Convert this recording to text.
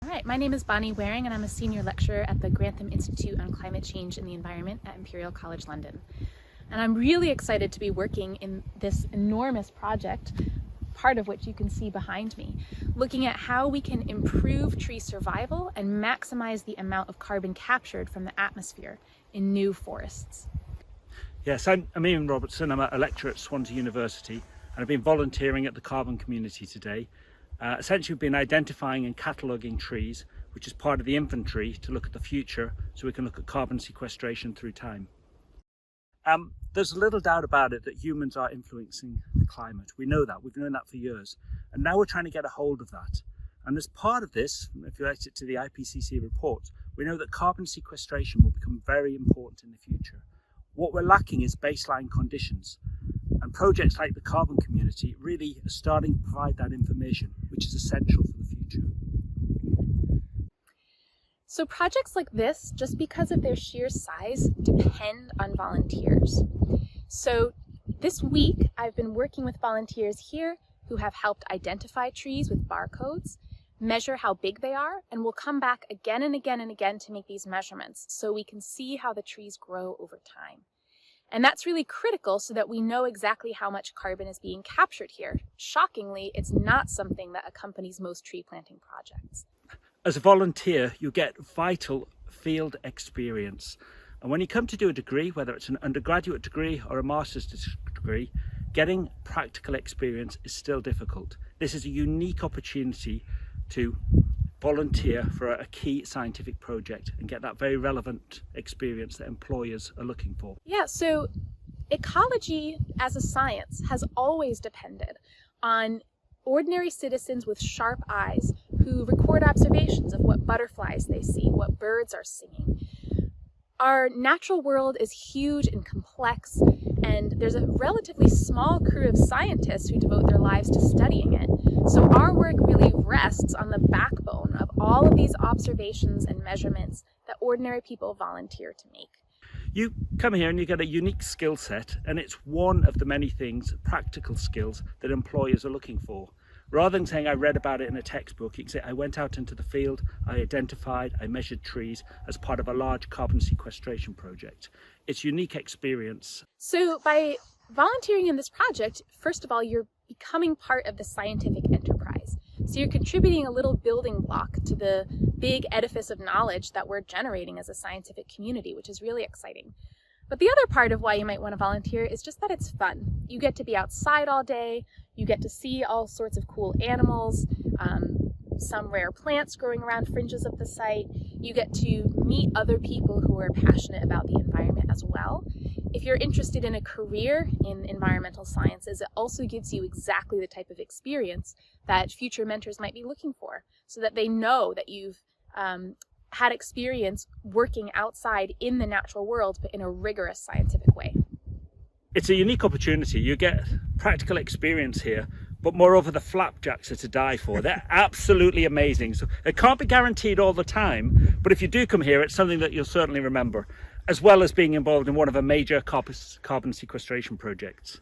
All right, my name is Bonnie Waring and I'm a senior lecturer at the Grantham Institute on Climate Change and the Environment at Imperial College London. And I'm really excited to be working in this enormous project, part of which you can see behind me, looking at how we can improve tree survival and maximize the amount of carbon captured from the atmosphere in new forests. Yes, I'm Iain Robertson. I'm a lecturer at Swansea University and I've been volunteering at the carbon community today. Essentially, we've been identifying and cataloguing trees, which is part of the inventory to look at the future so we can look at carbon sequestration through time. There's little doubt about it that humans are influencing the climate. We know that, we've known that for years. And now we're trying to get a hold of that. And as part of this, if you relate it to the IPCC report, we know that carbon sequestration will become very important in the future. What we're lacking is baseline conditions. And projects like the carbon community really are starting to provide that information, which is essential for the future. So projects like this, just because of their sheer size, depend on volunteers. So this week, I've been working with volunteers here who have helped identify trees with barcodes, measure how big they are, and we'll come back again and again and again to make these measurements so we can see how the trees grow over time. And that's really critical so that we know exactly how much carbon is being captured here. Shockingly, it's not something that accompanies most tree planting projects. As a volunteer, you get vital field experience. And when you come to do a degree, whether it's an undergraduate degree or a master's degree, getting practical experience is still difficult. This is a unique opportunity to volunteer for a key scientific project and get that very relevant experience that employers are looking for. Yeah, so ecology as a science has always depended on ordinary citizens with sharp eyes who record observations of what butterflies they see, what birds are singing. Our natural world is huge and complex, and there's a relatively small crew of scientists who devote their lives to studying it. So our work really rests on the backbone of all of these observations and measurements that ordinary people volunteer to make. You come here and you get a unique skill set, and it's one of the many things, practical skills, that employers are looking for. Rather than saying I read about it in a textbook, you can say I went out into the field, I identified, I measured trees as part of a large carbon sequestration project. It's unique experience. So by volunteering in this project, first of all, you're becoming part of the scientific enterprise. So you're contributing a little building block to the big edifice of knowledge that we're generating as a scientific community, which is really exciting. But the other part of why you might want to volunteer is just that it's fun. You get to be outside all day, you get to see all sorts of cool animals, some rare plants growing around fringes of the site. You get to meet other people who are passionate about the environment as well. If you're interested in a career in environmental sciences, it also gives you exactly the type of experience that future mentors might be looking for, so that they know that you've had experience working outside in the natural world, but in a rigorous scientific way. It's a unique opportunity. You get practical experience here, but moreover, the flapjacks are to die for. They're absolutely amazing. So it can't be guaranteed all the time, but if you do come here, it's something that you'll certainly remember, as well as being involved in one of the major carbon sequestration projects.